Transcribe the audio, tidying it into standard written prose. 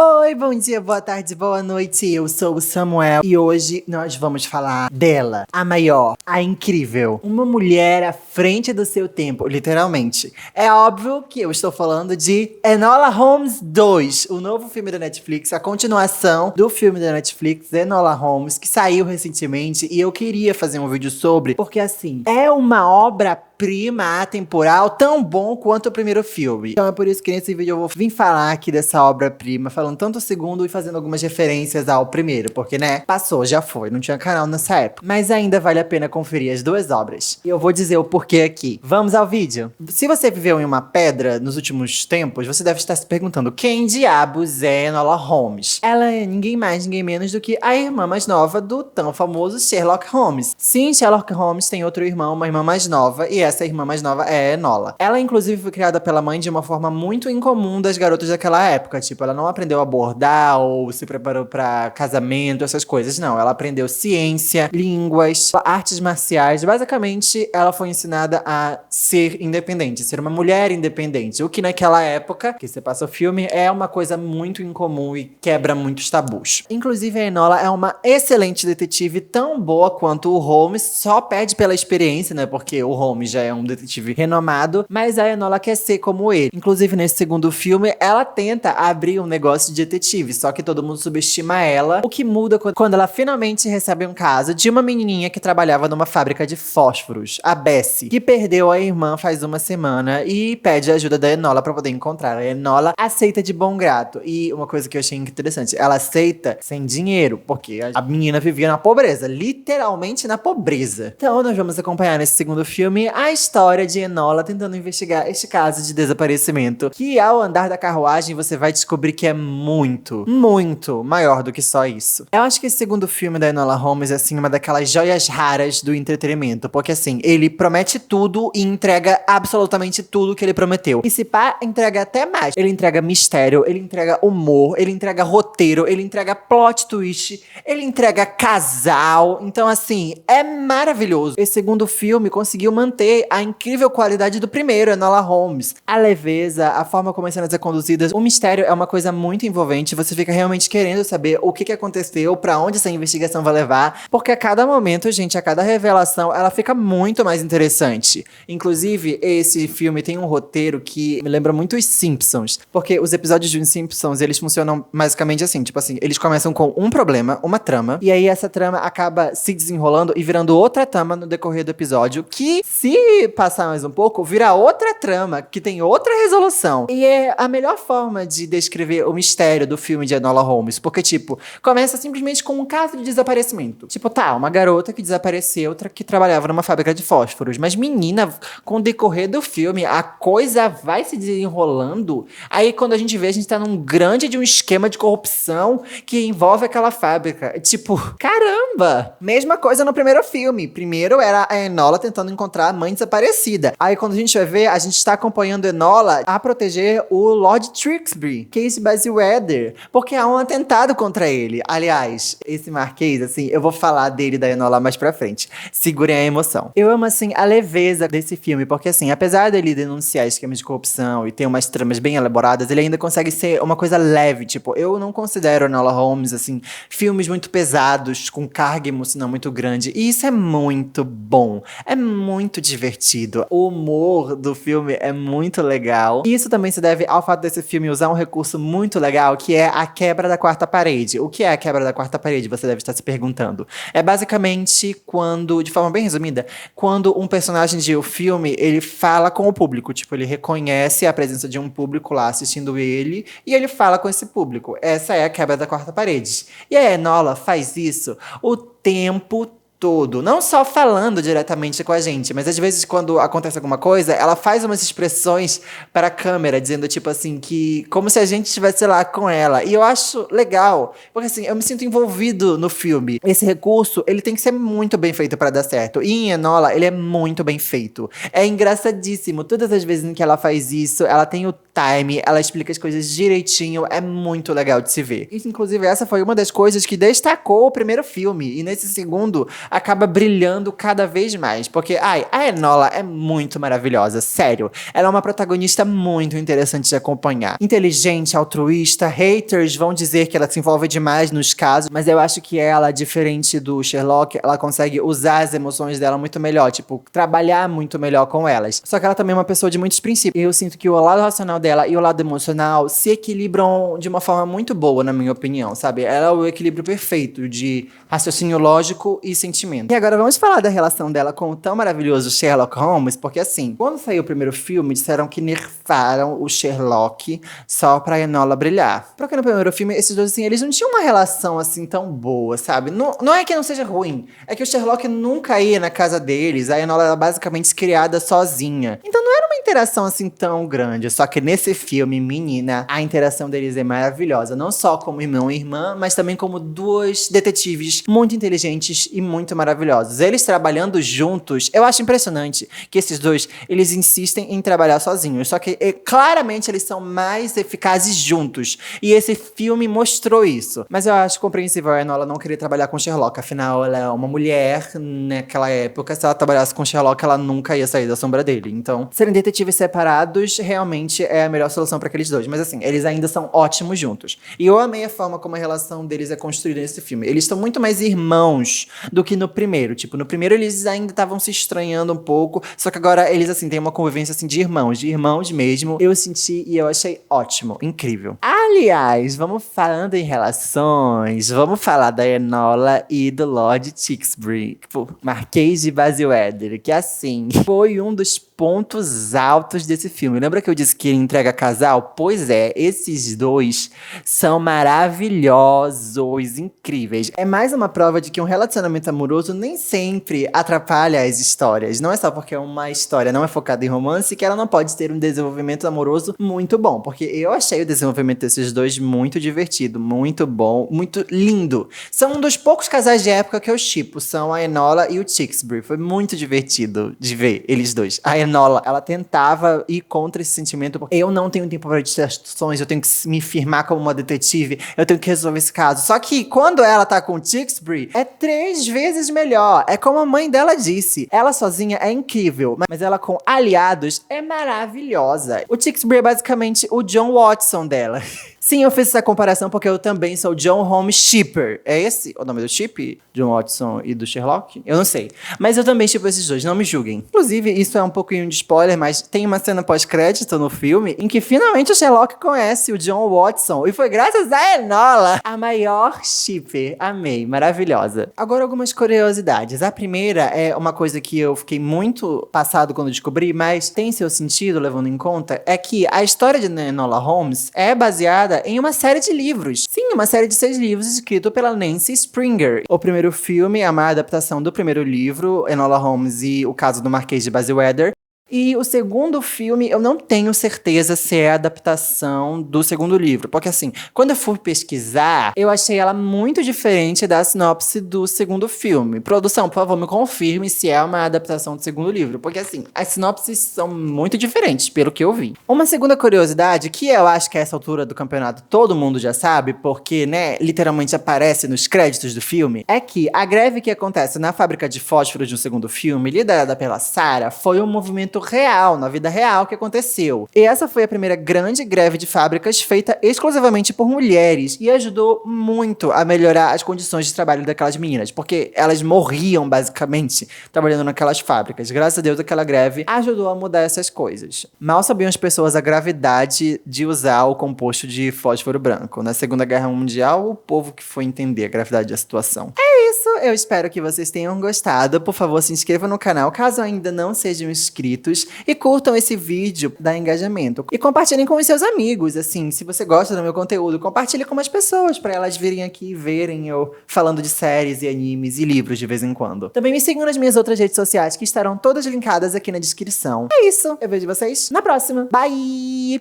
Oi, bom dia, boa tarde, boa noite. Eu sou o Samuel e hoje nós vamos falar dela, a maior, a incrível, uma mulher à frente do seu tempo, literalmente. É óbvio que eu estou falando de Enola Holmes 2, o novo filme da Netflix, a continuação do filme da Netflix, Enola Holmes, que saiu recentemente e eu queria fazer um vídeo sobre, porque assim, é uma obra-prima atemporal tão bom quanto o primeiro filme. Então é por isso que nesse vídeo eu vou vir falar aqui dessa obra-prima, falando tanto o segundo e fazendo algumas referências ao primeiro, porque né, passou, já foi, não tinha canal nessa época. Mas ainda vale a pena conferir as duas obras. E eu vou dizer o porquê aqui. Vamos ao vídeo? Se você viveu em uma pedra nos últimos tempos, você deve estar se perguntando quem diabos é Enola Holmes? Ela é ninguém mais, ninguém menos do que a irmã mais nova do tão famoso Sherlock Holmes. Sim, Sherlock Holmes tem outro irmão, uma irmã mais nova, e essa irmã mais nova é Enola. Ela, inclusive, foi criada pela mãe de uma forma muito incomum das garotas daquela época. Tipo, ela não aprendeu a bordar ou se preparou pra casamento, essas coisas. Não, ela aprendeu ciência, línguas, artes marciais. Basicamente, ela foi ensinada a ser independente, ser uma mulher independente. O que naquela época, que você passa o filme, é uma coisa muito incomum e quebra muitos tabus. Inclusive, a Enola é uma excelente detetive, tão boa quanto o Holmes, só perde pela experiência, né? Porque o Holmes já é um detetive renomado, mas a Enola quer ser como ele. Inclusive, nesse segundo filme, ela tenta abrir um negócio de detetive, só que todo mundo subestima ela, o que muda quando ela finalmente recebe um caso de uma menininha que trabalhava numa fábrica de fósforos, a Bessie, que perdeu a irmã faz uma semana e pede a ajuda da Enola pra poder encontrar. A Enola aceita de bom grado. E uma coisa que eu achei interessante, ela aceita sem dinheiro, porque a menina vivia na pobreza, literalmente na pobreza. Então, nós vamos acompanhar nesse segundo filme a história de Enola tentando investigar este caso de desaparecimento, que ao andar da carruagem você vai descobrir que é muito, muito maior do que só isso. Eu acho que esse segundo filme da Enola Holmes é assim uma daquelas joias raras do entretenimento, porque assim, ele promete tudo e entrega absolutamente tudo que ele prometeu. E se pá, entrega até mais. Ele entrega mistério, ele entrega humor, ele entrega roteiro, ele entrega plot twist, ele entrega casal. Então assim, é maravilhoso. Esse segundo filme conseguiu manter a incrível qualidade do primeiro, Enola Holmes. A leveza, a forma como as cenas são conduzidas, o mistério é uma coisa muito envolvente, você fica realmente querendo saber o que aconteceu, pra onde essa investigação vai levar, porque a cada momento, gente, a cada revelação, ela fica muito mais interessante. Inclusive, esse filme tem um roteiro que me lembra muito os Simpsons, porque os episódios de os Simpsons, eles funcionam basicamente assim, tipo assim, eles começam com um problema, uma trama, e aí essa trama acaba se desenrolando e virando outra trama no decorrer do episódio, que, se passar mais um pouco, vira outra trama, que tem outra resolução. E é a melhor forma de descrever o mistério do filme de Enola Holmes, porque, tipo, começa simplesmente com um caso de desaparecimento. Tipo, tá, uma garota que desapareceu, que trabalhava numa fábrica de fósforos, mas menina, com o decorrer do filme, a coisa vai se desenrolando, aí quando a gente vê, a gente tá num grande de um esquema de corrupção que envolve aquela fábrica. Tipo, caramba! Mesma coisa no primeiro filme. Primeiro era a Enola tentando encontrar a mãe desaparecida. Aí quando a gente vai ver, a gente tá acompanhando Enola a proteger o Lord Trixbury, Casey Bassweather, porque há um atentado contra ele. Aliás, esse Marquês, assim, eu vou falar dele da Enola mais pra frente. Segurem a emoção. Eu amo, assim, a leveza desse filme, porque, assim, apesar dele denunciar esquemas de corrupção e ter umas tramas bem elaboradas, ele ainda consegue ser uma coisa leve. Tipo, eu não considero Enola Holmes, assim, filmes muito pesados, com carga emocional muito grande. E isso é muito bom. É muito divertido. O humor do filme é muito legal. E isso também se deve ao fato desse filme usar um recurso muito legal, que é a quebra da quarta parede. O que é a quebra da quarta parede? Você deve estar se perguntando. É basicamente quando, de forma bem resumida, quando um personagem de um filme, ele fala com o público. Tipo, ele reconhece a presença de um público lá assistindo ele, e ele fala com esse público. Essa é a quebra da quarta parede. E a Enola faz isso o tempo todo, não só falando diretamente com a gente, mas às vezes quando acontece alguma coisa, ela faz umas expressões para a câmera, dizendo tipo assim, que como se a gente estivesse lá com ela, e eu acho legal, porque assim, eu me sinto envolvido no filme. Esse recurso, ele tem que ser muito bem feito para dar certo, e em Enola, ele é muito bem feito, é engraçadíssimo, todas as vezes em que ela faz isso, ela tem o time, ela explica as coisas direitinho, é muito legal de se ver. E, inclusive, essa foi uma das coisas que destacou o primeiro filme, e nesse segundo acaba brilhando cada vez mais, porque, a Enola é muito maravilhosa, sério. Ela é uma protagonista muito interessante de acompanhar. Inteligente, altruísta, haters vão dizer que ela se envolve demais nos casos, mas eu acho que ela, diferente do Sherlock, ela consegue usar as emoções dela muito melhor, tipo, trabalhar muito melhor com elas. Só que ela também é uma pessoa de muitos princípios. Eu sinto que o lado racional dela e o lado emocional se equilibram de uma forma muito boa, na minha opinião, sabe? Ela é o equilíbrio perfeito de raciocínio lógico e sentimento. E agora vamos falar da relação dela com o tão maravilhoso Sherlock Holmes, porque assim, quando saiu o primeiro filme, disseram que nerfaram o Sherlock só pra Enola brilhar. Porque no primeiro filme, esses dois, assim, eles não tinham uma relação assim tão boa, sabe? Não é que não seja ruim, é que o Sherlock nunca ia na casa deles, a Enola era basicamente criada sozinha. Então não era uma interação assim tão grande. Só que nesse filme, menina, a interação deles é maravilhosa. Não só como irmão e irmã, mas também como duas detetives muito inteligentes e muito maravilhosos. Eles trabalhando juntos, eu acho impressionante que esses dois, eles insistem em trabalhar sozinhos. Só que claramente eles são mais eficazes juntos. E esse filme mostrou isso. Mas eu acho compreensível a Enola não querer trabalhar com Sherlock. Afinal, ela é uma mulher naquela época. Se ela trabalhasse com Sherlock, ela nunca ia sair da sombra dele. Então, serem detetives separados realmente é a melhor solução para aqueles dois. Mas assim, eles ainda são ótimos juntos. E eu amei a forma como a relação deles é construída nesse filme. Eles são muito mais irmãos do que no primeiro. Tipo, no primeiro eles ainda estavam se estranhando um pouco. Só que agora eles, assim, têm uma convivência, assim, de irmãos mesmo. Eu senti e eu achei ótimo, incrível. Aliás, vamos falando em relações, vamos falar da Enola e do Lord Tewkesbury, tipo, Marquês de Bayswater, que assim, foi um dos pontos altos desse filme. Lembra que eu disse que ele entrega casal? Pois é, esses dois são maravilhosos, incríveis. É mais uma prova de que um relacionamento amoroso nem sempre atrapalha as histórias. Não é só porque uma história não é focada em romance que ela não pode ter um desenvolvimento amoroso muito bom. Porque eu achei o desenvolvimento desses dois muito divertido, muito bom, muito lindo. São um dos poucos casais de época que eu shippo, são a Enola e o Tewkesbury. Foi muito divertido de ver eles dois. A Enola, ela tentava ir contra esse sentimento, porque eu não tenho tempo para distrações, eu tenho que me firmar como uma detetive, eu tenho que resolver esse caso. Só que quando ela tá com o Tewkesbury, é 3 vezes melhor. É como a mãe dela disse, ela sozinha é incrível, mas ela com aliados é maravilhosa. O Tewkesbury é basicamente o John Watson dela. Sim, eu fiz essa comparação porque eu também sou John Holmes shipper. É esse o nome do chip? John Watson e do Sherlock? Eu não sei. Mas eu também shippo esses dois, não me julguem. Inclusive, isso é um pouquinho de spoiler, mas tem uma cena pós-crédito no filme em que finalmente o Sherlock conhece o John Watson. E foi graças a Enola, a maior shipper. Amei, maravilhosa. Agora, algumas curiosidades. A primeira é uma coisa que eu fiquei muito passado quando descobri, mas tem seu sentido, levando em conta, é que a história de Enola Holmes é baseada em uma série de livros. Sim, uma série de 6 livros escrito pela Nancy Springer. O primeiro filme é uma adaptação do primeiro livro, Enola Holmes e o caso do Marquês de Bayswater. E o segundo filme, eu não tenho certeza se é a adaptação do segundo livro. Porque assim, quando eu fui pesquisar, eu achei ela muito diferente da sinopse do segundo filme. Produção, por favor, me confirme se é uma adaptação do segundo livro. Porque assim, as sinopses são muito diferentes, pelo que eu vi. Uma segunda curiosidade, que eu acho que a essa altura do campeonato todo mundo já sabe, porque, né, literalmente aparece nos créditos do filme, é que a greve que acontece na fábrica de fósforos no segundo filme, liderada pela Sarah, foi um movimento real, na vida real que aconteceu. E essa foi a primeira grande greve de fábricas feita exclusivamente por mulheres e ajudou muito a melhorar as condições de trabalho daquelas meninas, porque elas morriam basicamente trabalhando naquelas fábricas. Graças a Deus aquela greve ajudou a mudar essas coisas. Mal sabiam as pessoas a gravidade de usar o composto de fósforo branco. Na Segunda Guerra Mundial, o povo que foi entender a gravidade da situação. É isso, eu espero que vocês tenham gostado. Por favor, se inscrevam no canal caso ainda não sejam inscritos e curtam esse vídeo, dá engajamento. E compartilhem com os seus amigos, assim, se você gosta do meu conteúdo, compartilhe com mais pessoas, para elas virem aqui e verem eu falando de séries e animes e livros de vez em quando. Também me sigam nas minhas outras redes sociais, que estarão todas linkadas aqui na descrição. É isso, eu vejo vocês na próxima. Bye!